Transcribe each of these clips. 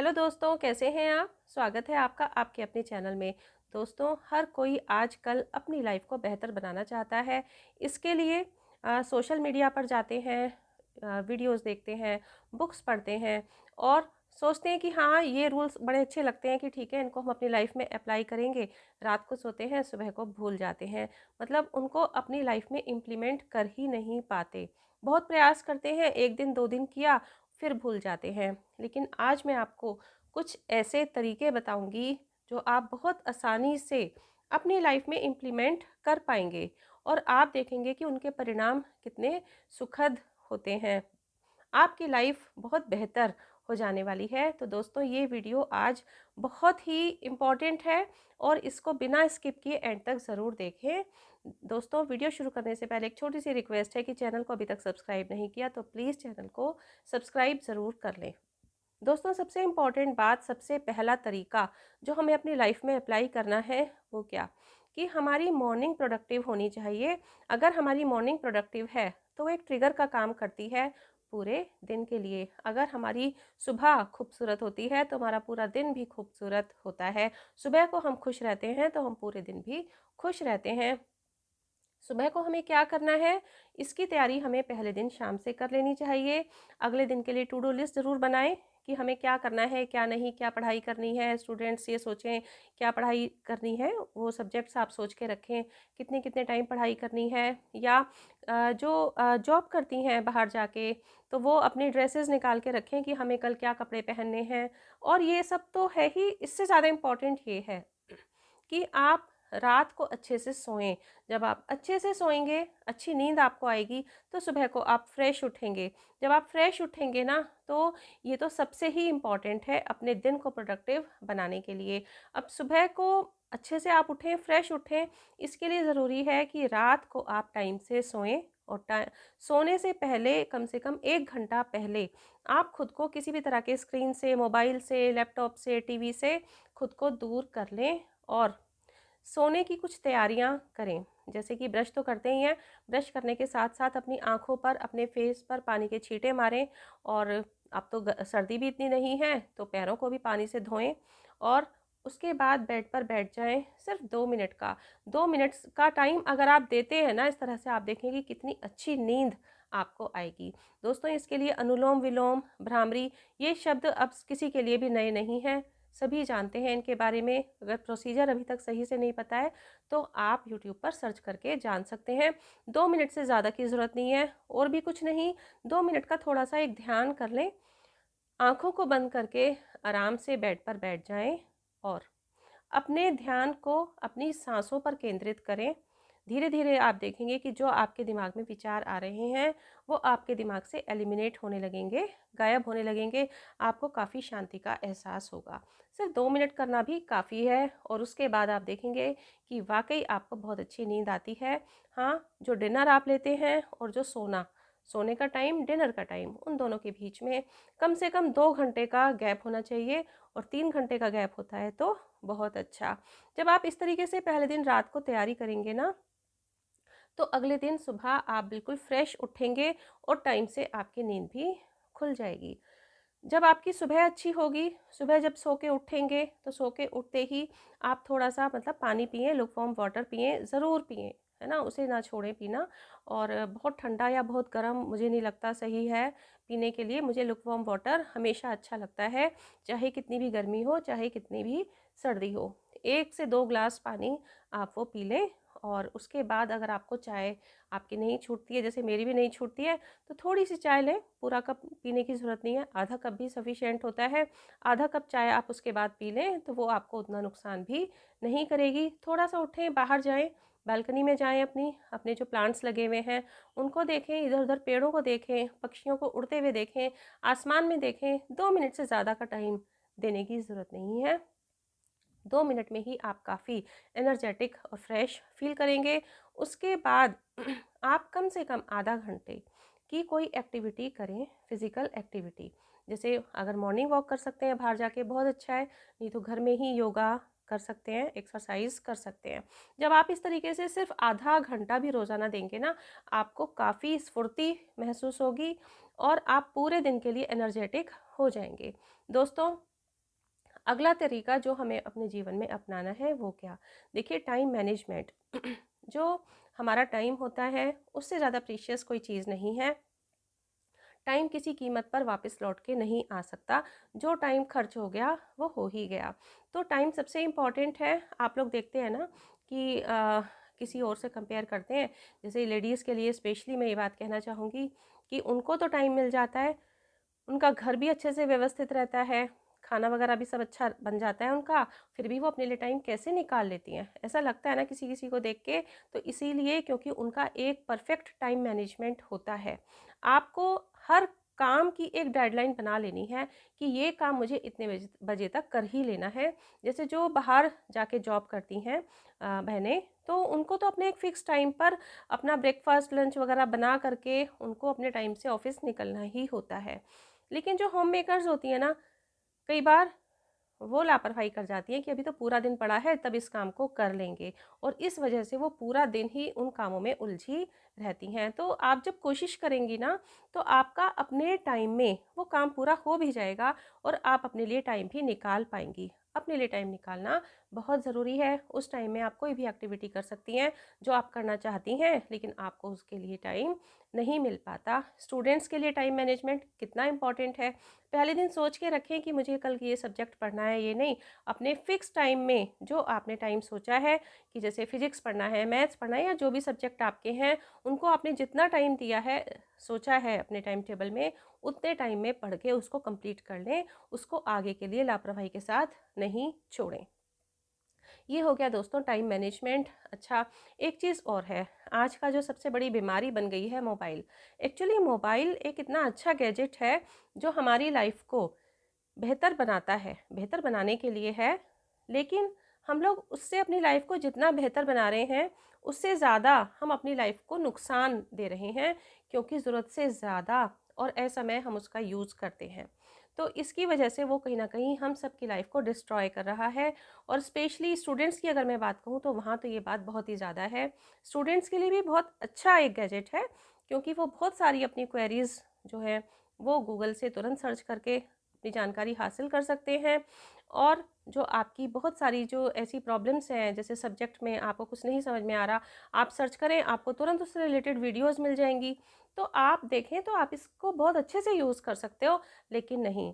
Hello दोस्तों, कैसे हैं आप। स्वागत है आपका आपके अपने चैनल में। दोस्तों, हर कोई आजकल अपनी लाइफ को बेहतर बनाना चाहता है। इसके लिए सोशल मीडिया पर जाते हैं, वीडियोस देखते हैं, बुक्स पढ़ते हैं और सोचते हैं कि हाँ, ये रूल्स बड़े अच्छे लगते हैं कि ठीक है, इनको हम अपनी लाइफ में अप्लाई करेंगे। रात को सोते हैं, सुबह को भूल जाते हैं। मतलब उनको अपनी लाइफ में इम्प्लीमेंट कर ही नहीं पाते। बहुत प्रयास करते हैं, एक दिन दो दिन किया, फिर भूल जाते हैं। लेकिन आज मैं आपको कुछ ऐसे तरीके बताऊंगी जो आप बहुत आसानी से अपनी लाइफ में इम्प्लीमेंट कर पाएंगे और आप देखेंगे कि उनके परिणाम कितने सुखद होते हैं। आपकी लाइफ बहुत बेहतर हो जाने वाली है। तो दोस्तों, ये वीडियो आज बहुत ही इम्पॉर्टेंट है और इसको बिना स्किप किए एंड तक ज़रूर देखें। दोस्तों, वीडियो शुरू करने से पहले एक छोटी सी रिक्वेस्ट है कि चैनल को अभी तक सब्सक्राइब नहीं किया तो प्लीज़ चैनल को सब्सक्राइब ज़रूर कर लें। दोस्तों, सबसे इम्पॉर्टेंट बात, सबसे पहला तरीका जो हमें अपनी लाइफ में अप्लाई करना है वो क्या, कि हमारी मॉर्निंग प्रोडक्टिव होनी चाहिए। अगर हमारी मॉर्निंग प्रोडक्टिव है तो वो एक ट्रिगर का काम करती है पूरे दिन के लिए। अगर हमारी सुबह खूबसूरत होती है तो हमारा पूरा दिन भी खूबसूरत होता है। सुबह को हम खुश रहते हैं तो हम पूरे दिन भी खुश रहते हैं। सुबह को हमें क्या करना है, इसकी तैयारी हमें पहले दिन शाम से कर लेनी चाहिए। अगले दिन के लिए टू डू लिस्ट ज़रूर बनाएं कि हमें क्या करना है, क्या नहीं, क्या पढ़ाई करनी है। स्टूडेंट्स ये सोचें क्या पढ़ाई करनी है, वो सब्जेक्ट्स आप सोच के रखें कितने कितने टाइम पढ़ाई करनी है। या जो जॉब करती हैं बाहर जाके, तो वो अपनी ड्रेसेस निकाल के रखें कि हमें कल क्या कपड़े पहनने हैं। और ये सब तो है ही, इससे ज़्यादा इम्पॉर्टेंट ये है कि आप रात को अच्छे से सोएं। जब आप अच्छे से सोएंगे, अच्छी नींद आपको आएगी, तो सुबह को आप फ्रेश उठेंगे। जब आप फ्रेश उठेंगे ना, तो ये तो सबसे ही इम्पॉर्टेंट है अपने दिन को प्रोडक्टिव बनाने के लिए। अब सुबह को अच्छे से आप उठें, फ्रेश उठें, इसके लिए ज़रूरी है कि रात को आप टाइम से सोएं। और सोने से पहले कम से कम 1 घंटा पहले आप खुद को किसी भी तरह के स्क्रीन से, मोबाइल से, लैपटॉप से, टीवी से खुद को दूर कर लें और सोने की कुछ तैयारियां करें। जैसे कि ब्रश तो करते ही हैं, ब्रश करने के साथ साथ अपनी आंखों पर, अपने फेस पर पानी के छींटे मारें। और अब तो सर्दी भी इतनी नहीं है तो पैरों को भी पानी से धोएं। और उसके बाद बेड पर बैठ जाएं, सिर्फ 2 मिनट का, 2 मिनट का टाइम अगर आप देते हैं ना, इस तरह से आप देखेंगे कितनी अच्छी नींद आपको आएगी। दोस्तों, इसके लिए अनुलोम विलोम, भ्रामरी, ये शब्द अब किसी के लिए भी नए नहीं हैं, सभी जानते हैं इनके बारे में। अगर प्रोसीजर अभी तक सही से नहीं पता है तो आप यूट्यूब पर सर्च करके जान सकते हैं। 2 मिनट से ज़्यादा की ज़रूरत नहीं है, और भी कुछ नहीं। 2 मिनट का थोड़ा सा एक ध्यान कर लें, आंखों को बंद करके आराम से बेड पर बैठ जाएं और अपने ध्यान को अपनी सांसों पर केंद्रित करें। धीरे धीरे आप देखेंगे कि जो आपके दिमाग में विचार आ रहे हैं वो आपके दिमाग से एलिमिनेट होने लगेंगे, गायब होने लगेंगे। आपको काफ़ी शांति का एहसास होगा। सिर्फ 2 मिनट करना भी काफ़ी है और उसके बाद आप देखेंगे कि वाकई आपको बहुत अच्छी नींद आती है। हाँ, जो डिनर आप लेते हैं और जो सोने का टाइम, डिनर का टाइम, उन दोनों के बीच में कम से कम 2 घंटे का गैप होना चाहिए। और 3 घंटे का गैप होता है तो बहुत अच्छा। जब आप इस तरीके से पहले दिन रात को तैयारी करेंगे ना, तो अगले दिन सुबह आप बिल्कुल फ्रेश उठेंगे और टाइम से आपकी नींद भी खुल जाएगी। जब आपकी सुबह अच्छी होगी, सुबह जब सो के उठेंगे तो सो के उठते ही आप थोड़ा सा मतलब पानी पिएं, लुकवार्म वाटर पिएं, ज़रूर पिएं, है ना, उसे ना छोड़ें पीना। और बहुत ठंडा या बहुत गर्म मुझे नहीं लगता सही है पीने के लिए। मुझे लुकवार्म वाटर हमेशा अच्छा लगता है, चाहे कितनी भी गर्मी हो, चाहे कितनी भी सर्दी हो। 1 से 2 ग्लास पानी आप वो पी लें। और उसके बाद अगर आपको चाय आपकी नहीं छूटती है, जैसे मेरी भी नहीं छूटती है, तो थोड़ी सी चाय लें। पूरा कप पीने की ज़रूरत नहीं है, आधा कप भी सफिशिएंट होता है। आधा कप चाय आप उसके बाद पी लें तो वो आपको उतना नुकसान भी नहीं करेगी। थोड़ा सा उठें, बाहर जाएं, बालकनी में जाएं, अपने जो प्लांट्स लगे हुए हैं उनको देखें, इधर उधर पेड़ों को देखें, पक्षियों को उड़ते हुए देखें, आसमान में देखें। 2 मिनट से ज़्यादा का टाइम देने की ज़रूरत नहीं है। 2 मिनट में ही आप काफ़ी एनर्जेटिक और फ्रेश फील करेंगे। उसके बाद आप कम से कम आधा घंटे की कोई एक्टिविटी करें, फिज़िकल एक्टिविटी। जैसे अगर मॉर्निंग वॉक कर सकते हैं बाहर जाके, बहुत अच्छा है, नहीं तो घर में ही योगा कर सकते हैं, एक्सरसाइज कर सकते हैं। जब आप इस तरीके से सिर्फ आधा घंटा भी रोज़ाना देंगे ना, आपको काफ़ी स्फूर्ति महसूस होगी और आप पूरे दिन के लिए एनर्जेटिक हो जाएंगे। दोस्तों, अगला तरीका जो हमें अपने जीवन में अपनाना है वो क्या? देखिए, टाइम मैनेजमेंट। जो हमारा टाइम होता है उससे ज़्यादा प्रीशियस कोई चीज़ नहीं है। टाइम किसी कीमत पर वापस लौट के नहीं आ सकता। जो टाइम खर्च हो गया वो हो ही गया। तो टाइम सबसे इम्पॉर्टेंट है। आप लोग देखते हैं ना कि किसी और से कंपेयर करते हैं, जैसे लेडीज़ के लिए स्पेशली मैं ये बात कहना चाहूँगी कि उनको तो टाइम मिल जाता है, उनका घर भी अच्छे से व्यवस्थित रहता है, खाना वगैरह भी सब अच्छा बन जाता है उनका, फिर भी वो अपने लिए टाइम कैसे निकाल लेती हैं? ऐसा लगता है ना किसी किसी को देख के। तो इसीलिए क्योंकि उनका एक परफेक्ट टाइम मैनेजमेंट होता है। आपको हर काम की एक डेडलाइन बना लेनी है कि ये काम मुझे इतने बजे बजे तक कर ही लेना है। जैसे जो बाहर जाके जॉब करती हैं बहनें, तो उनको तो अपने एक फ़िक्स टाइम पर अपना ब्रेकफ़ास्ट, लंच वगैरह बना करके उनको अपने टाइम से ऑफ़िस निकलना ही होता है। लेकिन जो होम मेकर्स होती हैं ना, कई बार वो लापरवाही कर जाती हैं कि अभी तो पूरा दिन पड़ा है, तब इस काम को कर लेंगे, और इस वजह से वो पूरा दिन ही उन कामों में उलझी रहती हैं। तो आप जब कोशिश करेंगी ना, तो आपका अपने टाइम में वो काम पूरा हो भी जाएगा और आप अपने लिए टाइम भी निकाल पाएंगी। अपने लिए टाइम निकालना बहुत ज़रूरी है। उस टाइम में आप कोई भी एक्टिविटी कर सकती हैं जो आप करना चाहती हैं, लेकिन आपको उसके लिए टाइम नहीं मिल पाता। स्टूडेंट्स के लिए टाइम मैनेजमेंट कितना इंपॉर्टेंट है। पहले दिन सोच के रखें कि मुझे कल ये सब्जेक्ट पढ़ना है, ये नहीं, अपने फिक्स टाइम में जो आपने टाइम सोचा है कि जैसे फिजिक्स पढ़ना है, मैथ्स पढ़ना है, या जो भी सब्जेक्ट आपके हैं, उनको आपने जितना टाइम दिया है, सोचा है अपने टाइम टेबल में, उतने टाइम में पढ़ के उसको कंप्लीट कर लें। उसको आगे के लिए लापरवाही के साथ नहीं छोड़ें। ये हो गया दोस्तों टाइम मैनेजमेंट। अच्छा, एक चीज़ और है, आज का जो सबसे बड़ी बीमारी बन गई है मोबाइल। एक्चुअली मोबाइल एक इतना अच्छा गैजेट है जो हमारी लाइफ को बेहतर बनाता है, बेहतर बनाने के लिए है, लेकिन हम लोग उससे अपनी लाइफ को जितना बेहतर बना रहे हैं, उससे ज़्यादा हम अपनी लाइफ को नुकसान दे रहे हैं, क्योंकि ज़रूरत से ज़्यादा और असमय हम उसका यूज़ करते हैं। तो इसकी वजह से वो कहीं ना कहीं हम सब की लाइफ को डिस्ट्रॉय कर रहा है। और स्पेशली स्टूडेंट्स की अगर मैं बात कहूँ तो वहाँ तो ये बात बहुत ही ज़्यादा है। स्टूडेंट्स के लिए भी बहुत अच्छा एक गैजेट है, क्योंकि वो बहुत सारी अपनी क्वेरीज जो है वो गूगल से तुरंत सर्च करके अपनी जानकारी हासिल कर सकते हैं। और जो आपकी बहुत सारी जो ऐसी प्रॉब्लम्स हैं, जैसे सब्जेक्ट में आपको कुछ नहीं समझ में आ रहा, आप सर्च करें, आपको तुरंत उससे रिलेटेड वीडियोस मिल जाएंगी। तो आप देखें तो आप इसको बहुत अच्छे से यूज़ कर सकते हो। लेकिन नहीं,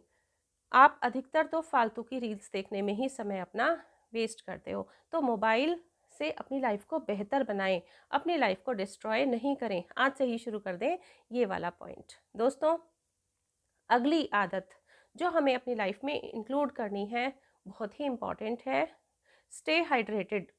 आप अधिकतर तो फालतू की रील्स देखने में ही समय अपना वेस्ट करते हो। तो मोबाइल से अपनी लाइफ को बेहतर बनाएं, अपनी लाइफ को डिस्ट्रॉय नहीं करें। आज से ही शुरू कर दें ये वाला पॉइंट। दोस्तों, अगली आदत जो हमें अपनी लाइफ में इंक्लूड करनी है, बहुत ही इम्पॉर्टेंट है, स्टे हाइड्रेटेड।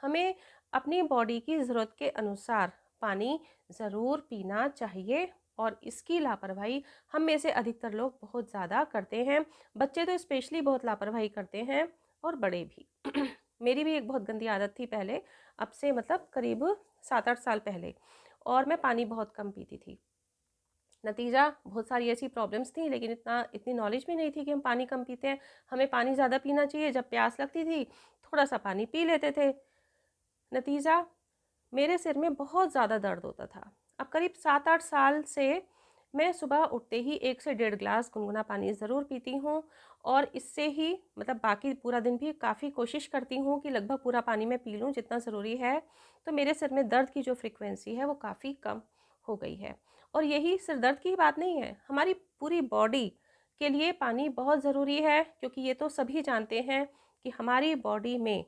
हमें अपनी बॉडी की ज़रूरत के अनुसार पानी ज़रूर पीना चाहिए, और इसकी लापरवाही हम में से अधिकतर लोग बहुत ज़्यादा करते हैं। बच्चे तो स्पेशली बहुत लापरवाही करते हैं, और बड़े भी। मेरी भी एक बहुत गंदी आदत थी पहले, अब से मतलब करीब 7-8 साल पहले, और मैं पानी बहुत कम पीती थी। नतीजा बहुत सारी ऐसी प्रॉब्लम्स थी, लेकिन इतनी नॉलेज भी नहीं थी कि हम पानी कम पीते हैं। हमें पानी ज़्यादा पीना चाहिए, जब प्यास लगती थी थोड़ा सा पानी पी लेते थे। नतीजा, मेरे सिर में बहुत ज़्यादा दर्द होता था। अब करीब 7-8 साल से मैं सुबह उठते ही 1 से 1.5 गिलास गुनगुना पानी ज़रूर पीती हूँ, और इससे ही मतलब बाकी पूरा दिन भी काफ़ी कोशिश करती हूँ कि लगभग पूरा पानी मैं पी लूँ जितना ज़रूरी है। तो मेरे सिर में दर्द की जो फ्रिक्वेंसी है वो काफ़ी कम हो गई है। और यही सिर दर्द की ही बात नहीं है, हमारी पूरी बॉडी के लिए पानी बहुत ज़रूरी है, क्योंकि ये तो सभी जानते हैं कि हमारी बॉडी में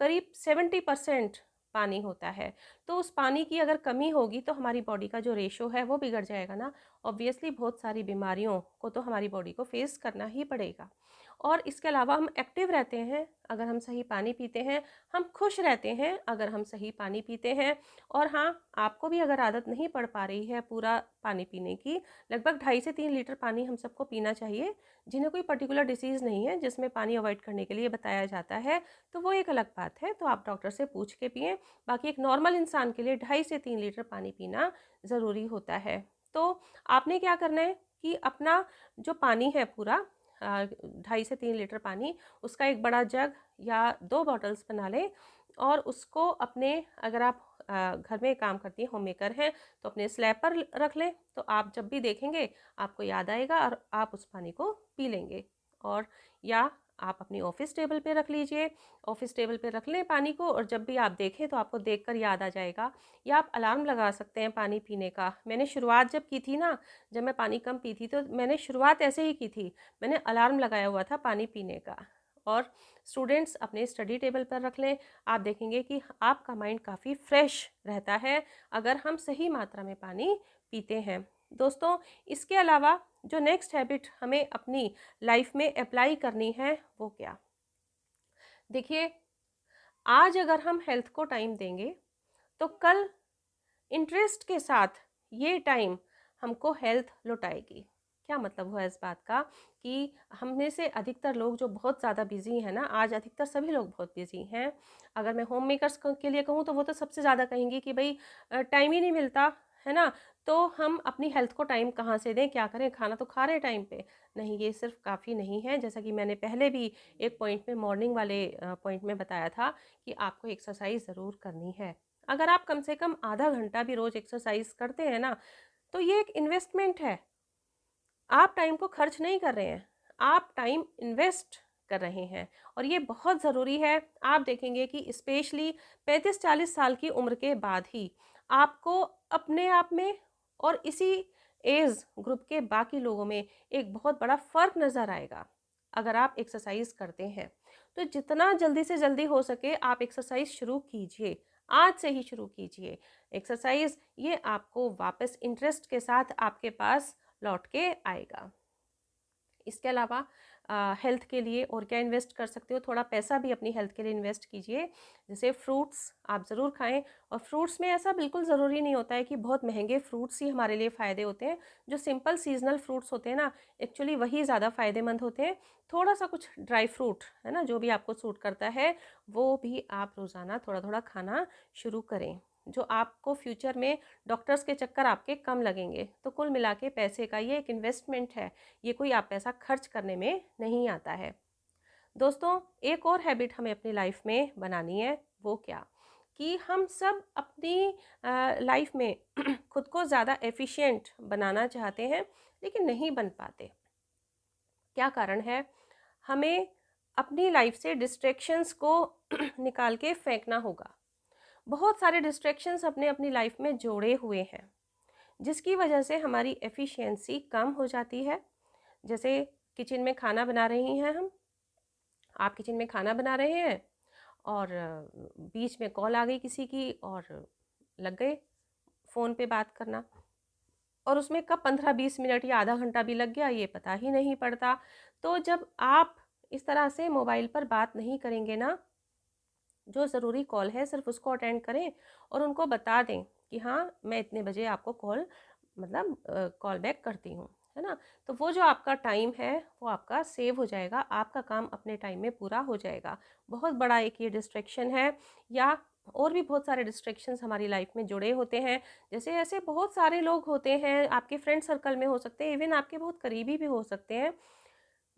करीब 70% पानी होता है। तो उस पानी की अगर कमी होगी तो हमारी बॉडी का जो रेशो है वो बिगड़ जाएगा ना। ऑब्वियसली बहुत सारी बीमारियों को तो हमारी बॉडी को फेस करना ही पड़ेगा। और इसके अलावा हम एक्टिव रहते हैं अगर हम सही पानी पीते हैं, हम खुश रहते हैं अगर हम सही पानी पीते हैं। और हाँ, आपको भी अगर आदत नहीं पड़ पा रही है पूरा पानी पीने की, लगभग 2.5 से 3 लीटर पानी हम सबको पीना चाहिए। जिन्हें कोई पर्टिकुलर डिसीज़ नहीं है जिसमें पानी अवॉइड करने के लिए बताया जाता है, तो वो एक अलग बात है, तो आप डॉक्टर से पूछ के पिएं। बाकी एक नॉर्मल इंसान के लिए 2.5 से 3 लीटर पानी पीना ज़रूरी होता है। तो आपने क्या करना है कि अपना जो पानी है पूरा 2.5 से 3 लीटर पानी, उसका एक बड़ा जग या 2 बॉटल्स बना लें, और उसको अपने, अगर आप घर में काम करती हैं, होम मेकर हैं, तो अपने स्लैब पर रख लें। तो आप जब भी देखेंगे आपको याद आएगा और आप उस पानी को पी लेंगे। और या आप अपनी ऑफिस टेबल पे रख लीजिए। ऑफिस टेबल पे रख लें पानी को, और जब भी आप देखें तो आपको देखकर याद आ जाएगा। या आप अलार्म लगा सकते हैं पानी पीने का। मैंने शुरुआत जब की थी ना, जब मैं पानी कम पीती तो मैंने शुरुआत ऐसे ही की थी। मैंने अलार्म लगाया हुआ था पानी पीने का। और स्टूडेंट्स अपने स्टडी टेबल पर रख लें। आप देखेंगे कि आपका माइंड काफ़ी फ्रेश रहता है अगर हम सही मात्रा में पानी पीते हैं। दोस्तों, इसके अलावा जो नेक्स्ट हैबिट हमें अपनी लाइफ में अप्लाई करनी है वो क्या? देखिए, आज अगर हम हेल्थ को टाइम देंगे तो कल इंटरेस्ट के साथ ये टाइम हमको हेल्थ लौटाएगी। क्या मतलब हुआ इस बात का कि हम में से अधिकतर लोग जो बहुत ज़्यादा बिजी हैं ना, आज अधिकतर सभी लोग बहुत बिजी हैं। अगर मैं होम मेकर्स के लिए कहूँ तो वो तो सबसे ज़्यादा कहेंगी कि भाई टाइम ही नहीं मिलता है ना, तो हम अपनी हेल्थ को टाइम कहाँ से दें, क्या करें, खाना तो खा रहे हैं टाइम पे। नहीं, ये सिर्फ काफ़ी नहीं है। जैसा कि मैंने पहले भी एक पॉइंट में, मॉर्निंग वाले पॉइंट में बताया था कि आपको एक्सरसाइज ज़रूर करनी है। अगर आप कम से कम आधा घंटा भी रोज एक्सरसाइज करते हैं ना, तो ये एक इन्वेस्टमेंट है। आप टाइम को खर्च नहीं कर रहे हैं, आप टाइम इन्वेस्ट कर रहे हैं, और ये बहुत ज़रूरी है। आप देखेंगे कि स्पेशली 35-40 साल की उम्र के बाद ही आपको अपने आप में और इसी एज ग्रुप के बाकी लोगों में एक बहुत बड़ा फ़र्क नज़र आएगा अगर आप एक्सरसाइज करते हैं। तो जितना जल्दी से जल्दी हो सके आप एक्सरसाइज शुरू कीजिए, आज से ही शुरू कीजिए एक्सरसाइज। ये आपको वापस इंटरेस्ट के साथ आपके पास लौट के आएगा। इसके अलावा हेल्थ के लिए और क्या इन्वेस्ट कर सकते हो, थोड़ा पैसा भी अपनी हेल्थ के लिए इन्वेस्ट कीजिए। जैसे फ्रूट्स आप ज़रूर खाएं, और फ्रूट्स में ऐसा बिल्कुल ज़रूरी नहीं होता है कि बहुत महंगे फ्रूट्स ही हमारे लिए फ़ायदे होते हैं। जो सिंपल सीजनल फ्रूट्स होते हैं ना, एक्चुअली वही ज़्यादा फ़ायदेमंद होते हैं। थोड़ा सा कुछ ड्राई फ्रूट है ना, जो भी आपको सूट करता है वो भी आप रोज़ाना थोड़ा थोड़ा खाना शुरू करें, जो आपको फ्यूचर में डॉक्टर्स के चक्कर आपके कम लगेंगे। तो कुल मिला के पैसे का ये एक इन्वेस्टमेंट है, ये कोई आप पैसा खर्च करने में नहीं आता है। दोस्तों, एक और हैबिट हमें अपनी लाइफ में बनानी है। वो क्या? कि हम सब अपनी लाइफ में खुद को ज़्यादा एफिशिएंट बनाना चाहते हैं लेकिन नहीं बन पाते। क्या कारण है? हमें अपनी लाइफ से डिस्ट्रैक्शंस को निकाल के फेंकना होगा। बहुत सारे डिस्ट्रैक्शंस अपने अपनी लाइफ में जोड़े हुए हैं, जिसकी वजह से हमारी एफिशिएंसी कम हो जाती है। जैसे किचन में खाना बना रही हैं हम, आप किचन में खाना बना रहे हैं और बीच में कॉल आ गई किसी की और लग गए फ़ोन पे बात करना, और उसमें कब 15-20 मिनट या आधा घंटा भी लग गया ये पता ही नहीं पड़ता। तो जब आप इस तरह से मोबाइल पर बात नहीं करेंगे ना, जो ज़रूरी कॉल है सिर्फ उसको अटेंड करें और उनको बता दें कि हाँ मैं इतने बजे आपको कॉल मतलब कॉल बैक करती हूँ, है ना। तो वो जो आपका टाइम है वो आपका सेव हो जाएगा, आपका काम अपने टाइम में पूरा हो जाएगा। बहुत बड़ा एक ये डिस्ट्रैक्शन है। या और भी बहुत सारे डिस्ट्रैक्शंस हमारी लाइफ में जुड़े होते हैं। जैसे ऐसे बहुत सारे लोग होते हैं, आपके फ्रेंड सर्कल में हो सकते हैं, इवन आपके बहुत करीबी भी हो सकते हैं,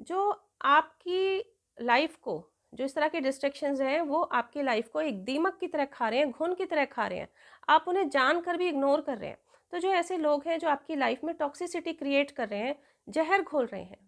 जो आपकी लाइफ को, जो इस तरह के डिस्ट्रैक्शंस हैं वो आपकी लाइफ को एक दीमक की तरह खा रहे हैं, घुन की तरह खा रहे हैं, आप उन्हें जानकर भी इग्नोर कर रहे हैं। तो जो ऐसे लोग हैं जो आपकी लाइफ में टॉक्सिसिटी क्रिएट कर रहे हैं, जहर घोल रहे हैं,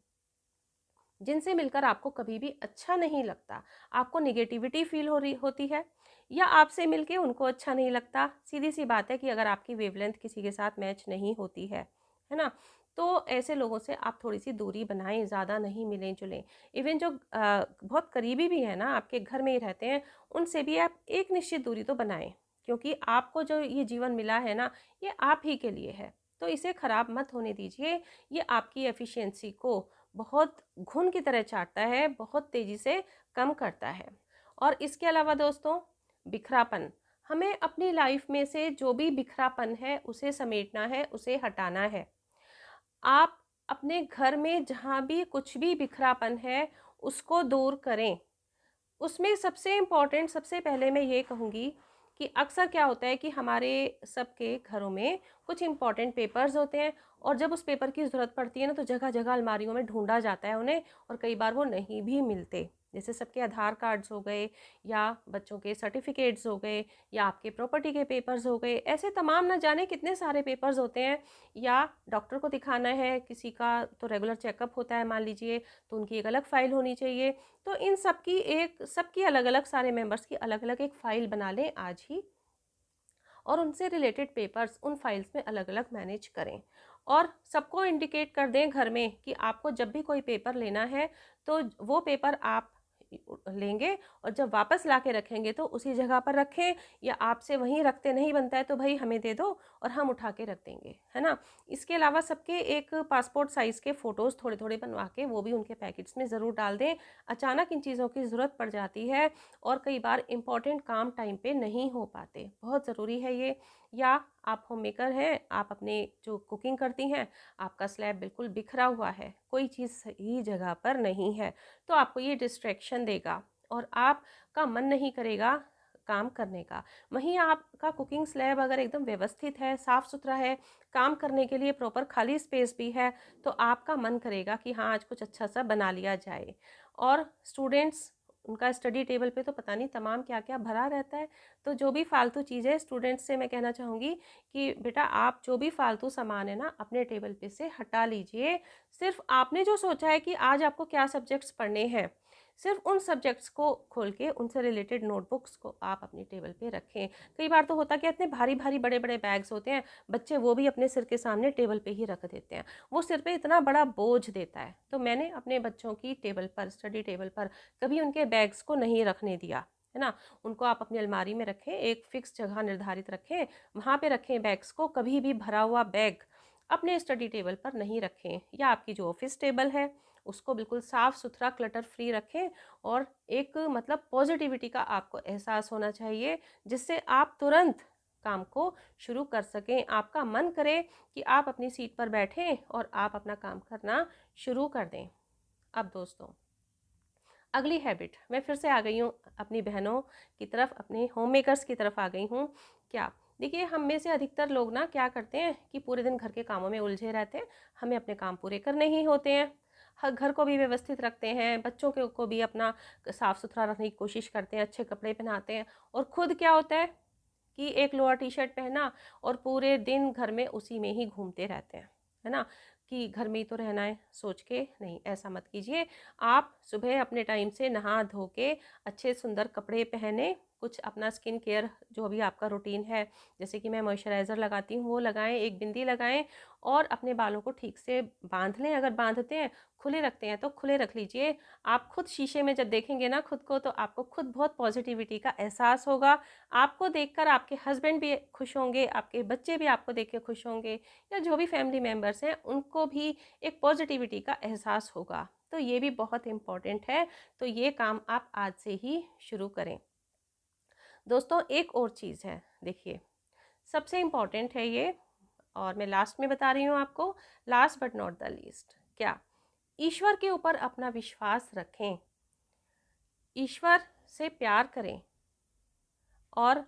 जिनसे मिलकर आपको कभी भी अच्छा नहीं लगता, आपको निगेटिविटी फील हो रही होती है, या आपसे मिलके उनको अच्छा नहीं लगता। सीधी सी बात है कि अगर आपकी वेवलेंथ किसी के साथ मैच नहीं होती है ना, तो ऐसे लोगों से आप थोड़ी सी दूरी बनाएं, ज़्यादा नहीं मिलें जुलें। इवन जो बहुत करीबी भी है ना, आपके घर में ही रहते हैं, उनसे भी आप एक निश्चित दूरी तो बनाएं, क्योंकि आपको जो ये जीवन मिला है ना, ये आप ही के लिए है। तो इसे ख़राब मत होने दीजिए। ये आपकी एफिशिएंसी को बहुत घुन की तरह चाटता है, बहुत तेज़ी से कम करता है। और इसके अलावा दोस्तों, बिखरापन, हमें अपनी लाइफ में से जो भी बिखरापन है उसे समेटना है, उसे हटाना है। आप अपने घर में जहाँ भी कुछ भी बिखरापन है उसको दूर करें। उसमें सबसे इम्पॉर्टेंट, सबसे पहले मैं ये कहूँगी कि अक्सर क्या होता है कि हमारे सबके घरों में कुछ इम्पॉर्टेंट पेपर्स होते हैं, और जब उस पेपर की ज़रूरत पड़ती है ना, तो जगह जगह अलमारियों में ढूंढा जाता है उन्हें, और कई बार वो नहीं भी मिलते। जैसे सबके आधार कार्ड्स हो गए, या बच्चों के सर्टिफिकेट्स हो गए, या आपके प्रॉपर्टी के पेपर्स हो गए, ऐसे तमाम न जाने कितने सारे पेपर्स होते हैं। या डॉक्टर को दिखाना है, किसी का तो रेगुलर चेकअप होता है मान लीजिए, तो उनकी एक अलग फ़ाइल होनी चाहिए। तो इन सबकी अलग अलग, सारे मेंबर्स की अलग अलग एक फ़ाइल बना लें आज ही, और उनसे रिलेटेड पेपर्स उन फाइल्स में अलग अलग मैनेज करें। और सबको इंडिकेट कर दें घर में कि आपको जब भी कोई पेपर लेना है तो वो पेपर आप लेंगे, और जब वापस ला के रखेंगे तो उसी जगह पर रखें, या आपसे वहीं रखते नहीं बनता है तो भाई हमें दे दो और हम उठा के रख देंगे, है ना। इसके अलावा सबके एक पासपोर्ट साइज़ के फ़ोटोज़ थोड़े थोड़े बनवा के वो भी उनके पैकेट्स में ज़रूर डाल दें। अचानक इन चीज़ों की ज़रूरत पड़ जाती है, और कई बार इंपॉर्टेंट काम टाइम पे नहीं हो पाते, बहुत ज़रूरी है ये। या आप होम मेकर हैं, आप अपने जो कुकिंग करती हैं, आपका स्लैब बिल्कुल बिखरा हुआ है, कोई चीज़ सही जगह पर नहीं है, तो आपको ये डिस्ट्रैक्शन देगा और आपका मन नहीं करेगा काम करने का। वहीं आपका कुकिंग स्लैब अगर एकदम व्यवस्थित है, साफ़ सुथरा है, काम करने के लिए प्रॉपर खाली स्पेस भी है, तो आपका मन करेगा कि हाँ आज कुछ अच्छा सा बना लिया जाए। और स्टूडेंट्स, उनका स्टडी टेबल पे तो पता नहीं तमाम क्या क्या भरा रहता है। तो जो भी फालतू चीज़ें, स्टूडेंट्स से मैं कहना चाहूँगी कि बेटा आप जो भी फालतू सामान है ना अपने टेबल पे से हटा लीजिए। सिर्फ आपने जो सोचा है कि आज आपको क्या सब्जेक्ट्स पढ़ने हैं, सिर्फ उन सब्जेक्ट्स को खोल के उनसे रिलेटेड नोटबुक्स को आप अपनी टेबल पे रखें। कई बार तो होता क्या, इतने भारी भारी बड़े बड़े बैग्स होते हैं, बच्चे वो भी अपने सिर के सामने टेबल पे ही रख देते हैं, वो सिर पे इतना बड़ा बोझ देता है। तो मैंने अपने बच्चों की टेबल पर, स्टडी टेबल पर कभी उनके बैग्स को नहीं रखने दिया, है ना। उनको आप अपनी अलमारी में रखें, एक फिक्स जगह निर्धारित रखें, वहाँ पे रखें बैग्स को। कभी भी भरा हुआ बैग अपने स्टडी टेबल पर नहीं रखें। या आपकी जो ऑफिस टेबल है उसको बिल्कुल साफ़ सुथरा, क्लटर फ्री रखें, और एक मतलब पॉजिटिविटी का आपको एहसास होना चाहिए, जिससे आप तुरंत काम को शुरू कर सकें। आपका मन करे कि आप अपनी सीट पर बैठें और आप अपना काम करना शुरू कर दें। अब दोस्तों, अगली हैबिट, मैं फिर से आ गई हूँ अपनी बहनों की तरफ, अपने होम मेकर्स की तरफ आ गई हूँ। क्या, देखिए हम में से अधिकतर लोग ना क्या करते हैं कि पूरे दिन घर के कामों में उलझे रहते हैं, हमें अपने काम पूरे करने ही होते हैं। हर घर को भी व्यवस्थित रखते हैं, बच्चों के को भी अपना साफ़ सुथरा रखने की कोशिश करते हैं, अच्छे कपड़े पहनाते हैं, और खुद क्या होता है कि एक लोअर टी शर्ट पहना और पूरे दिन घर में उसी में ही घूमते रहते हैं, है ना। कि घर में ही तो रहना है, सोच के नहीं, ऐसा मत कीजिए। आप सुबह अपने टाइम से नहा धो के अच्छे सुंदर कपड़े पहने, कुछ अपना स्किन केयर जो भी आपका रूटीन है, जैसे कि मैं मॉइस्चराइज़र लगाती हूँ वो लगाएं, एक बिंदी लगाएं, और अपने बालों को ठीक से बांध लें। अगर बांधते हैं, खुले रखते हैं तो खुले रख लीजिए। आप खुद शीशे में जब देखेंगे ना खुद को, तो आपको खुद बहुत पॉजिटिविटी का एहसास होगा। आपको देखकर आपके हस्बैंड भी खुश होंगे, आपके बच्चे भी आपको देख के खुश होंगे, या जो भी फैमिली मेम्बर्स हैं उनको भी एक पॉजिटिविटी का एहसास होगा। तो ये भी बहुत इम्पॉर्टेंट है, तो ये काम आप आज से ही शुरू करें। दोस्तों एक और चीज़ है, देखिए सबसे इम्पॉर्टेंट है ये, और मैं लास्ट में बता रही हूँ आपको, last but not the least. क्या, ईश्वर के ऊपर अपना विश्वास रखें, ईश्वर से प्यार करें। और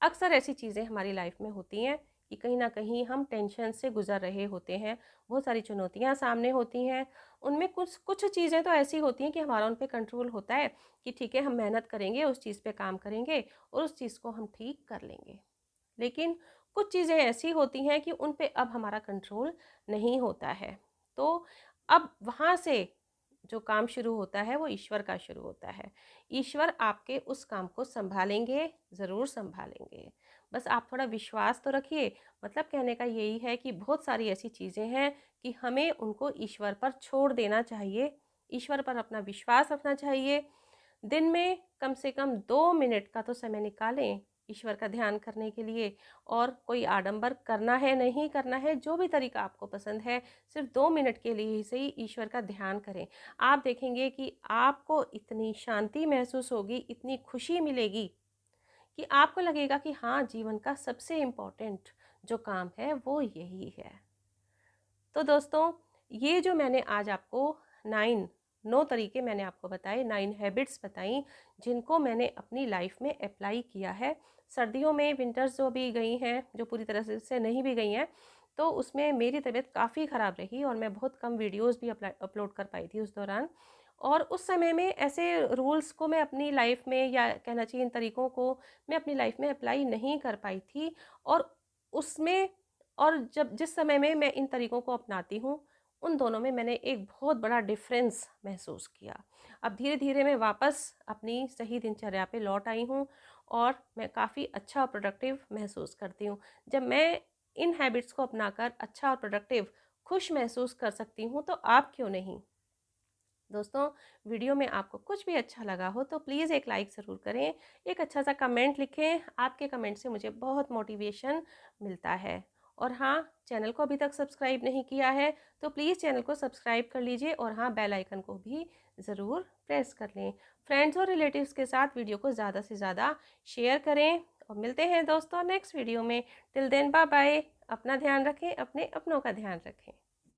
अक्सर ऐसी चीज़ें हमारी लाइफ में होती हैं कि कहीं ना कहीं हम टेंशन से गुजर रहे होते हैं, बहुत सारी चुनौतियां सामने होती हैं। उनमें कुछ कुछ चीज़ें तो ऐसी होती हैं कि हमारा उन पे कंट्रोल होता है कि ठीक है हम मेहनत करेंगे, उस चीज़ पे काम करेंगे और उस चीज़ को हम ठीक कर लेंगे। लेकिन कुछ चीज़ें ऐसी होती हैं कि उन पे अब हमारा कंट्रोल नहीं होता है। तो अब वहाँ से जो काम शुरू होता है वो ईश्वर का शुरू होता है। ईश्वर आपके उस काम को संभालेंगे, ज़रूर संभालेंगे। बस आप थोड़ा विश्वास तो रखिए। मतलब कहने का यही है कि बहुत सारी ऐसी चीज़ें हैं कि हमें उनको ईश्वर पर छोड़ देना चाहिए, ईश्वर पर अपना विश्वास रखना चाहिए। दिन में कम से कम 2 मिनट का तो समय निकालें ईश्वर का ध्यान करने के लिए। और कोई आडंबर करना है, नहीं करना है, जो भी तरीका आपको पसंद है, सिर्फ 2 मिनट के लिए ही सही ईश्वर का ध्यान करें। आप देखेंगे कि आपको इतनी शांति महसूस होगी, इतनी खुशी मिलेगी कि आपको लगेगा कि हाँ, जीवन का सबसे इम्पोर्टेंट जो काम है वो यही है। तो दोस्तों, ये जो मैंने आज आपको 9 तरीके मैंने आपको बताए, 9 हैबिट्स बताई, जिनको मैंने अपनी लाइफ में अप्लाई किया है। सर्दियों में, विंटर्स जो भी गई हैं, जो पूरी तरह से नहीं भी गई हैं, तो उसमें मेरी तबीयत काफ़ी ख़राब रही और मैं बहुत कम वीडियोस भी अपलोड कर पाई थी उस दौरान। और उस समय में ऐसे रूल्स को मैं अपनी लाइफ में, या कहना चाहिए इन तरीक़ों को मैं अपनी लाइफ में अप्लाई नहीं कर पाई थी। और उसमें और जब जिस समय में मैं इन तरीक़ों को अपनाती हूँ, उन दोनों में मैंने एक बहुत बड़ा डिफ़रेंस महसूस किया। अब धीरे-धीरे मैं वापस अपनी सही दिनचर्या पे लौट आई हूँ और मैं काफ़ी अच्छा और प्रोडक्टिव महसूस करती हूँ। जब मैं इन हैबिट्स को अपनाकर अच्छा और प्रोडक्टिव, खुश महसूस कर सकती हूँ, तो आप क्यों नहीं? दोस्तों, वीडियो में आपको कुछ भी अच्छा लगा हो तो प्लीज़ एक लाइक ज़रूर करें, एक अच्छा सा कमेंट लिखें। आपके कमेंट से मुझे बहुत मोटिवेशन मिलता है। और हाँ, चैनल को अभी तक सब्सक्राइब नहीं किया है तो प्लीज़ चैनल को सब्सक्राइब कर लीजिए और हाँ, बेल आइकन को भी ज़रूर प्रेस कर लें। फ्रेंड्स और रिलेटिव्स के साथ वीडियो को ज़्यादा से ज़्यादा शेयर करें और मिलते हैं दोस्तों नेक्स्ट वीडियो में। Till then bye bye. अपना ध्यान रखें, अपने अपनों का ध्यान रखें।